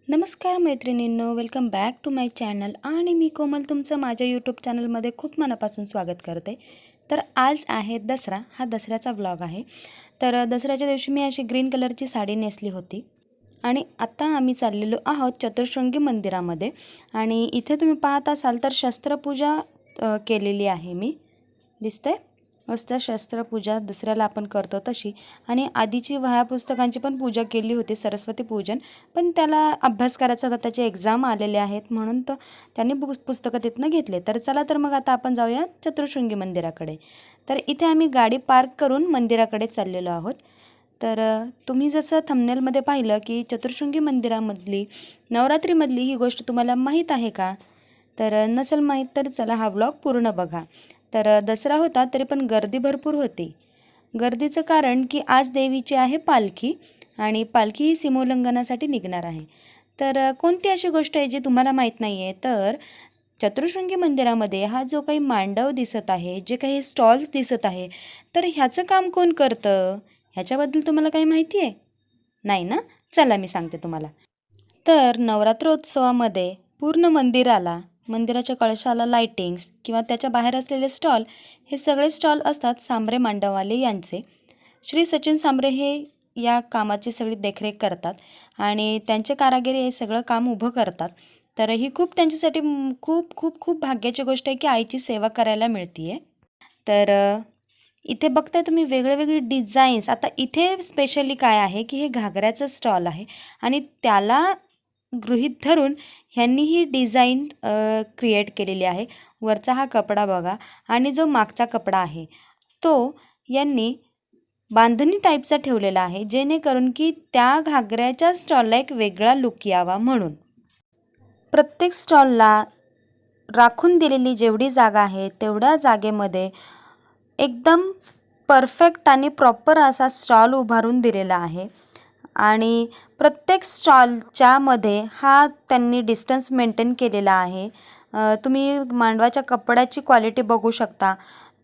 नमस्कार मैत्रिणींनो, welcome back to my channel आणि मी कोमल तुमचं माझ्या यूट्यूब चॅनलमध्ये खूप मनापासून स्वागत करते. तर आज आहे दसरा, हा दसऱ्याचा व्लॉग आहे. तर दसऱ्याच्या दिवशी मी अशी ग्रीन कलरची साडी नेसली होती आणि आता आम्ही चाललेलो आहोत चतुर्शृंगी मंदिरामध्ये. आणि इथे तुम्ही पाहत असाल तर शस्त्रपूजा केलेली आहे मी, दिसते मस्त शस्त्रपूजा दसऱ्याला आपण करतो तशी. आणि आधीची वह्या पुस्तकांची पण पूजा केली होती, सरस्वती पूजन, पण त्याला अभ्यास करायचा होता, त्याचे एक्झाम आलेले आहेत म्हणून तर त्यांनी पुस्तकं तिथनं घेतले. तर चला तर मग आता आपण जाऊया चतुर्शृंगी मंदिराकडे. तर इथे आम्ही गाडी पार्क करून मंदिराकडे चाललेलो आहोत. तर तुम्ही जसं थंबनेलमध्ये पाहिलं की चतुर्शृंगी मंदिरामधली नवरात्रीमधली ही गोष्ट तुम्हाला माहीत आहे का? तर नसेल माहीत तर चला हा व्लॉग पूर्ण बघा. तर दसरा होता तरी पण गर्दी भरपूर होती. गर्दीचं कारण की आज देवीची आहे पालखी आणि पालखी ही सीमोल्लंघनासाठी निघणार आहे. तर कोणती अशी गोष्ट आहे जी तुम्हाला माहीत नाही आहे? तर चतुर्शृंगी मंदिरामध्ये हा जो काही मांडव दिसत आहे, जे काही स्टॉल्स दिसत आहे, तर ह्याचं काम कोण करतं? ह्याच्याबद्दल तुम्हाला काही माहिती आहे? नाही ना? चला मी सांगते तुम्हाला. तर नवरात्रोत्सवामध्ये पूर्ण मंदिराच्या कळशाला लाइटिंग्स किंवा त्याच्या बाहेर असलेले स्टॉल, हे सगळे स्टॉल असतात सांबरे मांडववाले यांचे. श्री सचिन सांबरे हे या कामाची सगळी देखरेख करतात आणि त्यांचे कारागीर हे सगळं काम उभं करतात. तर ही खूप त्यांच्यासाठी खूप खूप खूप भाग्याची गोष्ट आहे की आईची सेवा करायला मिळते आहे. तर इथे बघताय तुम्ही वेगवेगळी डिझाईन्स. आता इथे स्पेशली काय आहे की हे घागऱ्याचं स्टॉल आहे आणि त्याला गृहीत धरून ह्यांनी ही डिझाईन क्रिएट केलेली आहे. वरचा हा कपडा बघा आणि जो मागचा कपडा आहे तो यांनी बांधणी टाईपचा ठेवलेला आहे, जेणेकरून की त्या घागऱ्याच्या स्टॉलला एक वेगळा लुक यावा म्हणून. प्रत्येक स्टॉलला राखून दिलेली जेवढी जागा आहे तेवढ्या जागेमध्ये एकदम परफेक्ट आणि प्रॉपर असा स्टॉल उभारून दिलेला आहे. आणि प्रत्येक स्टॉलच्या मध्ये हा त्यांनी डिस्टन्स मेंटेन केलेला आहे. तुम्ही मांडवाच्या कपड्याची क्वालिटी बघू शकता,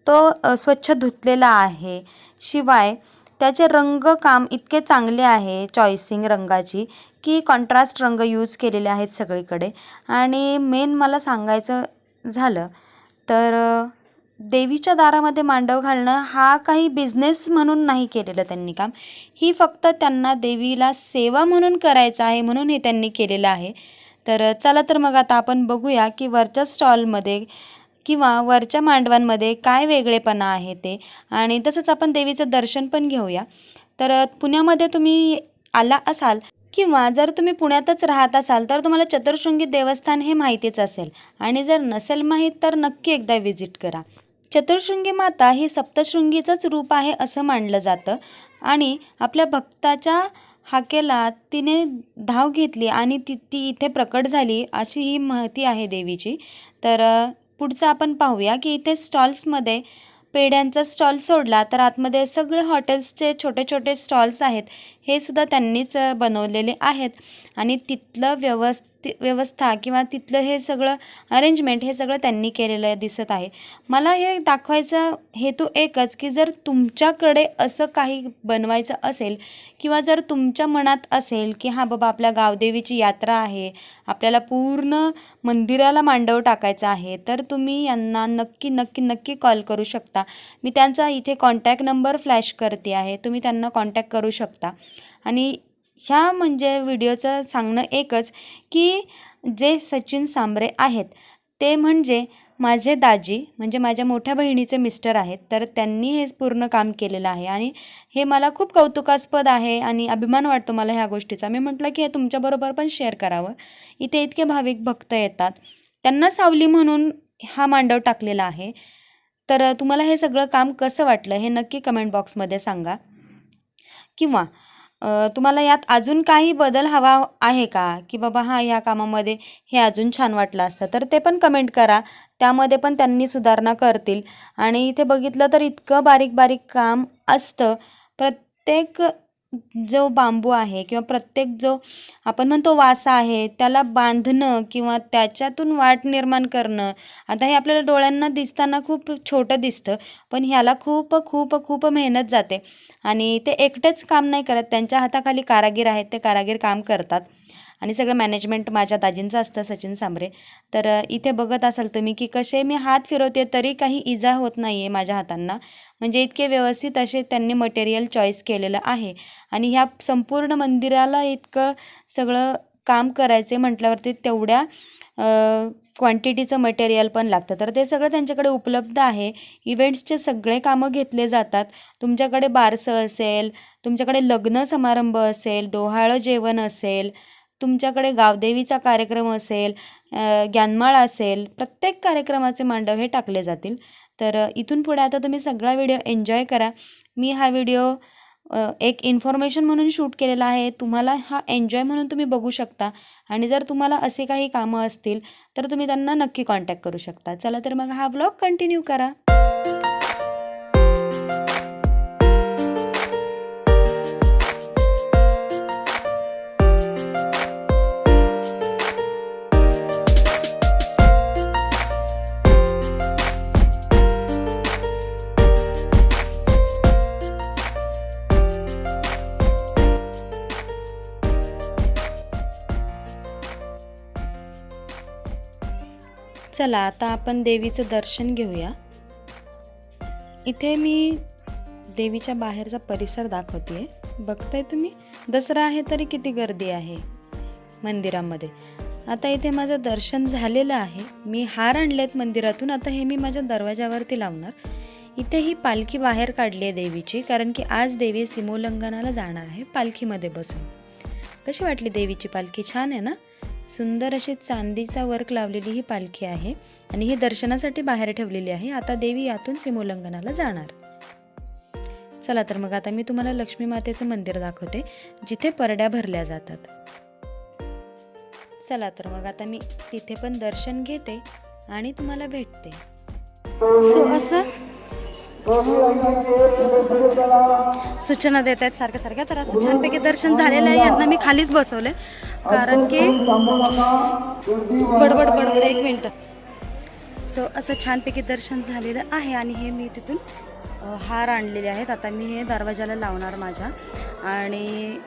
तो स्वच्छ धुतलेला आहे. शिवाय त्याचे रंगकाम इतके चांगले आहे, चॉईसिंग रंगाची, की कॉन्ट्रास्ट रंग यूज केलेले आहेत सगळीकडे. आणि मेन मला सांगायचं झालं तर देवीच्या दारामध्ये मांडव घालणं हा काही बिझनेस म्हणून नाही केलेलं त्यांनी काम. ही फक्त त्यांना देवीला सेवा म्हणून करायचं आहे म्हणून हे त्यांनी केलेलं आहे. तर चला तर मग आता आपण बघूया की वरच्या स्टॉलमध्ये किंवा वरच्या मांडवांमध्ये काय वेगळेपणा आहे ते, आणि तसंच आपण देवीचं दर्शन पण घेऊया. तर पुण्यामध्ये तुम्ही आला असाल किंवा जर तुम्ही पुण्यातच राहत असाल तर तुम्हाला चतुर्शृंगी देवस्थान हे माहितीच असेल, आणि जर नसेल माहीत तर नक्की एकदा विजिट करा. चतुर्शृंगी माता ही सप्तशृंगीचंच रूप आहे असं मानलं जातं आणि आपल्या भक्ताच्या हाकेला तिने धाव घेतली आणि ती इथे प्रकट झाली अशी ही महती आहे देवीची. तर पुढचं आपण पाहूया की इथे स्टॉल्समध्ये पेढ्यांचा स्टॉल सोडला तर आतमध्ये सगळे हॉटेल्सचे छोटे छोटे स्टॉल्स आहेत, हे सुद्धा त्यांनीच बनवलेले आहेत. आणि तिथलं व्यवस्था किंवा तिथलं हे सगळं अरेंजमेंट हे सगळं त्यांनी केलेलं दिसत आहे. मला हे दाखवायचा हेतू एकच की जर तुमच्याकडे असं काही बनवायचं असेल किंवा जर तुमच्या मनात असेल की हां बाबा आपल्या गावदेवीची यात्रा आहे, आपल्याला पूर्ण मंदिराला मांडव टाकायचा आहे, तर तुम्ही यांना नक्की नक्की नक्की कॉल करू शकता. मी त्यांचा इथे कॉन्टॅक्ट नंबर फ्लॅश करते आहे, तुम्ही त्यांना कॉन्टॅक्ट करू शकता. आणि ह्या म्हणजे व्हिडिओचं सांगणं एकच की जे सचिन सांबरे आहेत ते म्हणजे माझे दाजी, म्हणजे माझ्या मोठ्या बहिणीचे मिस्टर आहेत. तर त्यांनी हे पूर्ण काम केलेलं आहे आणि हे मला खूप कौतुकास्पद आहे आणि अभिमान वाटतो मला ह्या गोष्टीचा. मी म्हटलं की हे तुमच्याबरोबर पण शेअर करावं. इथे इतके भाविक भक्त येतात, त्यांना सावली म्हणून हा मांडव टाकलेला आहे. तर तुम्हाला हे सगळं काम कसं वाटलं हे नक्की कमेंट बॉक्समध्ये सांगा. किंवा तुम्हाला यात अजून काही बदल हवा आहे का, की बाबा हां ह्या कामामध्ये हे अजून छान वाटलं असतं, तर ते पण कमेंट करा. त्यामध्ये पण त्यांनी सुधारणा करतील. आणि इथे बघितलं तर इतकं बारीक बारीक काम असतं. प्रत्येक जो बांबू आहे किंवा प्रत्येक जो आपण म्हणतो वासा आहे त्याला बांधणं किंवा त्याच्यातून वाट निर्माण करणं, आता हे आपल्याला डोळ्यांना दिसताना खूप छोटं दिसतं, पण ह्याला खूप खूप खूप मेहनत जाते आणि ते एकटेच काम नाही करत, त्यांच्या हाताखाली कारागीर आहेत, ते कारागीर काम करतात आणि सगळं मॅनेजमेंट माझ्या दाजींचं असतं, सचिन सांबरे. तर इथे बघत असाल तुम्ही की कसे मी हात फिरवते तरी काही इजा होत नाही आहे माझ्या हातांना, म्हणजे इतके व्यवस्थित असे त्यांनी मटेरियल चॉईस केलेलं आहे. आणि ह्या संपूर्ण मंदिराला इतकं सगळं काम करायचे म्हटल्यावरती तेवढ्या क्वांटिटीचं मटेरियल पण लागतं, तर ते सगळं त्यांच्याकडे उपलब्ध आहे. इव्हेंट्सचे सगळे कामं घेतले जातात. तुमच्याकडे बारसं असेल, तुमच्याकडे लग्न समारंभ असेल, डोहाळं जेवण असेल, तुमच्याकडे गावदेवीचा कार्यक्रम असेल, ग्यानमाळ असेल, प्रत्येक कार्यक्रमाचे मांडव हे टाकले जातील. तर इथून पुढे आता तुम्ही सगळा व्हिडिओ एन्जॉय करा. मी हा व्हिडिओ एक इन्फॉर्मेशन म्हणून शूट केलेला आहे, तुम्हाला हा एन्जॉय म्हणून तुम्ही बघू शकता आणि जर तुम्हाला असे काही कामं असतील तर तुम्ही त्यांना नक्की कॉन्टॅक्ट करू शकता. चला तर मग हा व्लॉग कंटिन्यू करा. चला आता आपण देवीचं दर्शन घेऊया. इथे मी देवीच्या बाहेरचा परिसर दाखवते. बघताय तुम्ही, दसरा आहे तरी किती गर्दी आहे मंदिरामध्ये. आता इथे माझं दर्शन झालेलं आहे. मी हार आणलेत मंदिरातून, आता हे मी माझ्या दरवाजावरती लावणार. इथे ही पालखी बाहेर काढली आहे देवीची, कारण की आज देवी सीमोल्लंघनाला जाणार आहे पालखीमध्ये बसून. कशी वाटली देवीची पालखी? छान आहे ना, सुंदर अशी चांदीचा वर्क लावलेली ही पालखी आहे आणि ही दर्शनासाठी बाहेर ठेवलेली आहे. आता देवी यातून सीमोल्लंघनाला जाणार. चला तर मग आता मी तुम्हाला लक्ष्मी मातेचं मंदिर दाखवते, जिथे परड्या भरल्या जातात. चला तर मग आता मी तिथे पण दर्शन घेते आणि तुम्हाला भेटते. असं सूचना देत आहेत सारख्या सारख्या. तर असं छानपैकी दर्शन झालेलं आहे. यांना मी खालीच बसवले कारण की बडबड बडबड. एक मिनटं. सो असं छानपैकी दर्शन झालेलं आहे आणि हे मी तिथून हार आणलेले आहेत. आता मी हे दरवाजाला लावणार माझ्या. आणि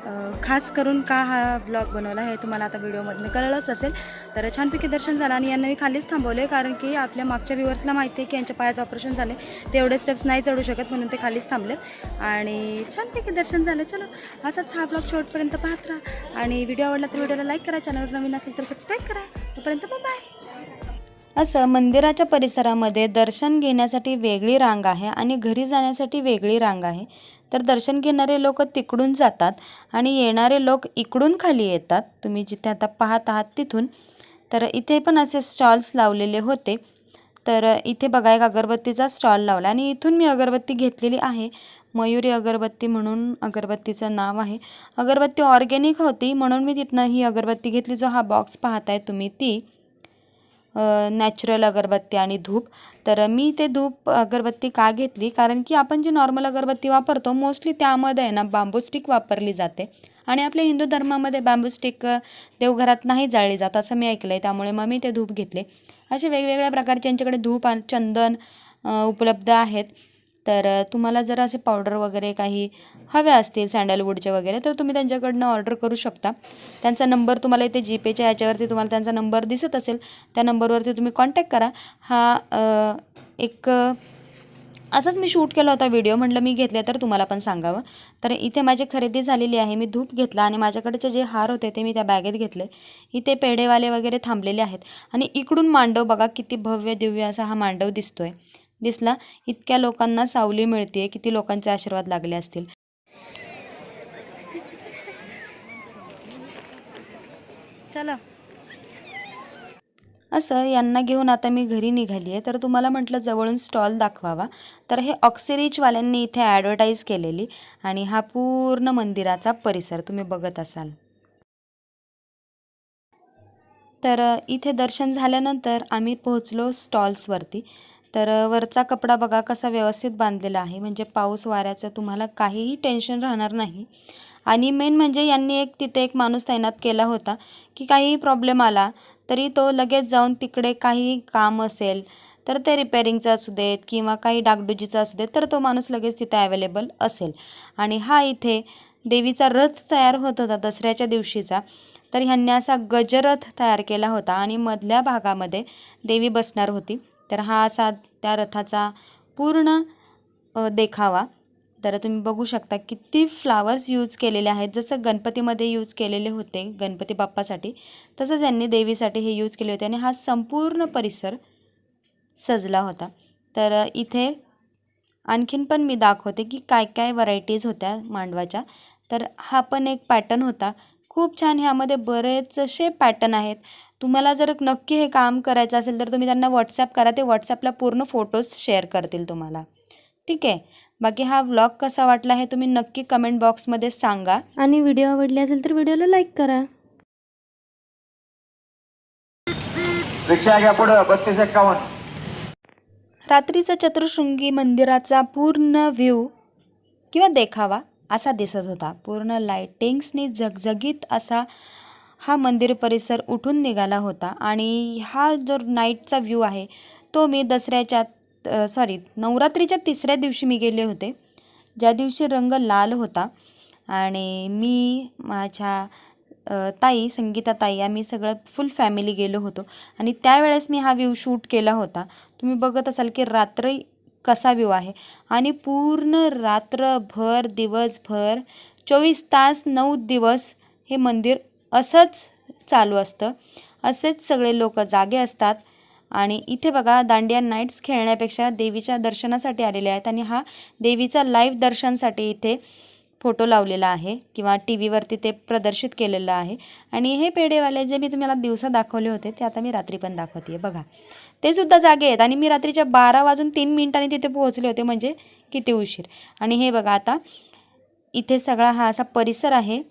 खास करून का हा ब्लॉग बनवला हे तुम्हाला आता व्हिडिओमधून कळलंच असेल. तर छानपैकी दर्शन झालं आणि यांना मी खालीच थांबवले कारण की आपल्या मागच्या व्ह्यूअर्सला माहिती आहे की यांच्या पायाचं ऑपरेशन झाले, ते एवढे स्टेप्स नाही चढू शकत, म्हणून ते खालीच थांबलेत आणि छानपैकी दर्शन झालं. चलो असाच हा ब्लॉग शेवटपर्यंत पाहत राहा आणि व्हिडिओ आवडला तर व्हिडिओला लाईक करा, चॅनलवर नवीन असेल तर सबस्क्राईब करा. तोपर्यंत बाय. असं मंदिराच्या परिसरामध्ये दर्शन घेण्यासाठी वेगळी रांग आहे आणि घरी जाण्यासाठी वेगळी रांग आहे. तर दर्शन घेणारे लोक तिकडून जातात आणि येणारे लोक इकडून खाली येतात, तुम्ही जिथे आता पाहत आहात तिथून. तर इथे पण असे स्टॉल्स लावलेले होते. तर इथे बघा एक अगरबत्तीचा स्टॉल लावला आणि इथून मी अगरबत्ती घेतलेली आहे. मयुरी अगरबत्ती म्हणून अगरबत्तीचं नाव आहे. अगरबत्ती ऑर्गॅनिक होती म्हणून मी तिथनं ही अगरबत्ती घेतली. जो हा बॉक्स पाहताय तुम्ही ती नॅचरल अगरबत्ती आणि धूप. तर मी ते धूप अगरबत्ती का घेतली, कारण की आपण जी नॉर्मल अगरबत्ती वापरतो मोस्टली त्यामध्ये आहे ना बांबू स्टिक वापरली जाते आणि आपल्या हिंदू धर्मामध्ये बांबू स्टिक देवघरात नाही जाळली जात असं मी ऐकलं आहे. त्यामुळे मग मी ते धूप घेतले. असे वेगवेगळ्या प्रकारचे यांच्याकडे धूप आणि चंदन उपलब्ध आहेत. तर तुम्हाला जर असे पावडर वगैरे काही हवे असतील सँडलवूडचे वगैरे तर तुम्ही त्यांच्याकडनं ऑर्डर करू शकता. त्यांचा नंबर तुम्हाला इथे जीपेच्या याच्यावरती तुम्हाला त्यांचा नंबर दिसत असेल, त्या नंबरवरती तुम्ही कॉन्टॅक्ट करा. हा एक असंच मी शूट केला होता व्हिडिओ, म्हटलं मी घेतले तर तुम्हाला पण सांगावं. तर इथे माझी खरेदी झालेली आहे. मी धूप घेतला आणि माझ्याकडचे जे हार होते ते मी त्या बॅगेत घेतले. इथे पेढेवाले वगैरे थांबलेले आहेत आणि इकडून मांडव बघा, किती भव्य दिव्य असा हा मांडव दिसतोय. दिसला? इतक्या लोकांना सावली मिळते, किती लोकांचे आशीर्वाद लागले असतील. चला असं यांना घेऊन आता मी घरी निघाली आहे. तर तुम्हाला म्हटलं जवळून स्टॉल दाखवावा. तर हे ऑक्सिरिचवाल्यांनी इथे ॲडव्हर्टाईज केलेली आणि हा पूर्ण मंदिराचा परिसर तुम्ही बघत असाल. तर इथे दर्शन झाल्यानंतर आम्ही पोहोचलो स्टॉल्सवरती. तर वरचा कपडा बघा कसा व्यवस्थित बांधलेला आहे, म्हणजे पाऊस वाऱ्याचं तुम्हाला काहीही टेन्शन राहणार नाही. आणि मेन म्हणजे यांनी तिथे एक माणूस तैनात केला होता की काहीही प्रॉब्लेम आला तरी तो लगेच जाऊन तिकडे काही काम असेल तर ते रिपेअरिंगचं असू देत किंवा काही डागडुजीचं असू देत तर तो माणूस लगेच तिथे अवेलेबल असेल. आणि हा इथे देवीचा रथ तयार होत होता दसऱ्याच्या दिवशीचा, तर ह्यांनी असा गजरथ तयार केला होता आणि मधल्या भागामध्ये देवी बसणार होती. तर हा असा त्या रथाचा पूर्ण देखावा. तर तुम्ही बघू शकता किती फ्लावर्स यूज केलेले आहेत, जसं गणपतीमध्ये यूज केलेले होते गणपती बाप्पासाठी तसंच यांनी देवीसाठी हे यूज केले होते आणि हा संपूर्ण परिसर सजला होता. तर इथे आणखीन पण मी दाखवते की काय काय व्हरायटीज होत्या मांडवाच्या. तर हा पण एक पॅटर्न होता, खूप छान. ह्यामध्ये बरेच असे पॅटर्न आहेत. तुम्हाला जर नक्की हे काम करायचं असेल तर तुम्ही त्यांना व्हॉट्सॲप करा, ते व्हॉट्सॲपला पूर्ण फोटोज शेअर करतील तुम्हाला. ठीक आहे. बाकी हा व्लॉग कसा वाटला हे तुम्ही नक्की कमेंट बॉक्समध्ये सांगा आणि व्हिडिओ आवडली असेल तर व्हिडिओला लाईक करा. रिक्षा घ्या पुढं 3251. रात्रीचा चतुर्शृंगी मंदिराचा पूर्ण व्ह्यू किंवा देखावा असा दिसत होता. पूर्ण लायटिंग्सनी झगझगीत असा हा मंदिर परिसर उठून निघाला होता. आणि हा जो नाईटचा व्ह्यू आहे तो मी नवरात्रीच्या तिसऱ्या दिवशी मी गेले होते, ज्या दिवशी रंग लाल होता. आणि मी माझ्या ताई संगीता ताई आम्ही सगळं फुल फॅमिली गेलो होतो आणि त्यावेळेस मी हा व्ह्यू शूट केला होता. तुम्ही बघत असाल की रात्री कसा व्ह्यू आहे आणि पूर्ण रात्रभर दिवसभर 24 तास 9 दिवस हे मंदिर असंच चालू असतं. असेच सगळे लोक जागे असतात. आणि इथे बघा दांडिया नाईट्स खेळण्यापेक्षा देवीच्या दर्शनासाठी आलेले आहेत आणि हा देवीचा लाईव्ह दर्शनसाठी इथे फोटो लावलेला आहे किंवा टी व्हीवरती ते प्रदर्शित केलेलं आहे. आणि हे पेढेवाले जे मी तुम्हाला दिवसा दाखवले होते ते आता मी रात्री पण दाखवते आहे बघा, ते सुद्धा जागे आहेत. आणि मी रात्रीच्या 12:03 तिथे पोहोचले होते, म्हणजे किती उशीर. आणि हे बघा आता इथे सगळा हा असा परिसर आहे.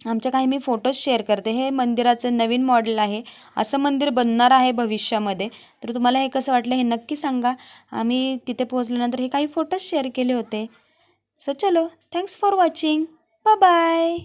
आमच्या काही मी फोटोज शेअर करते. हे मंदिराचं नवीन मॉडेल आहे, असं मंदिर बनणार आहे भविष्यामध्ये. तर तुम्हाला हे कसं वाटलं हे नक्की सांगा. आम्ही तिथे पोहोचल्यानंतर हे काही फोटोज शेअर केले होते. सो चलो, thanks for watching. Bye bye.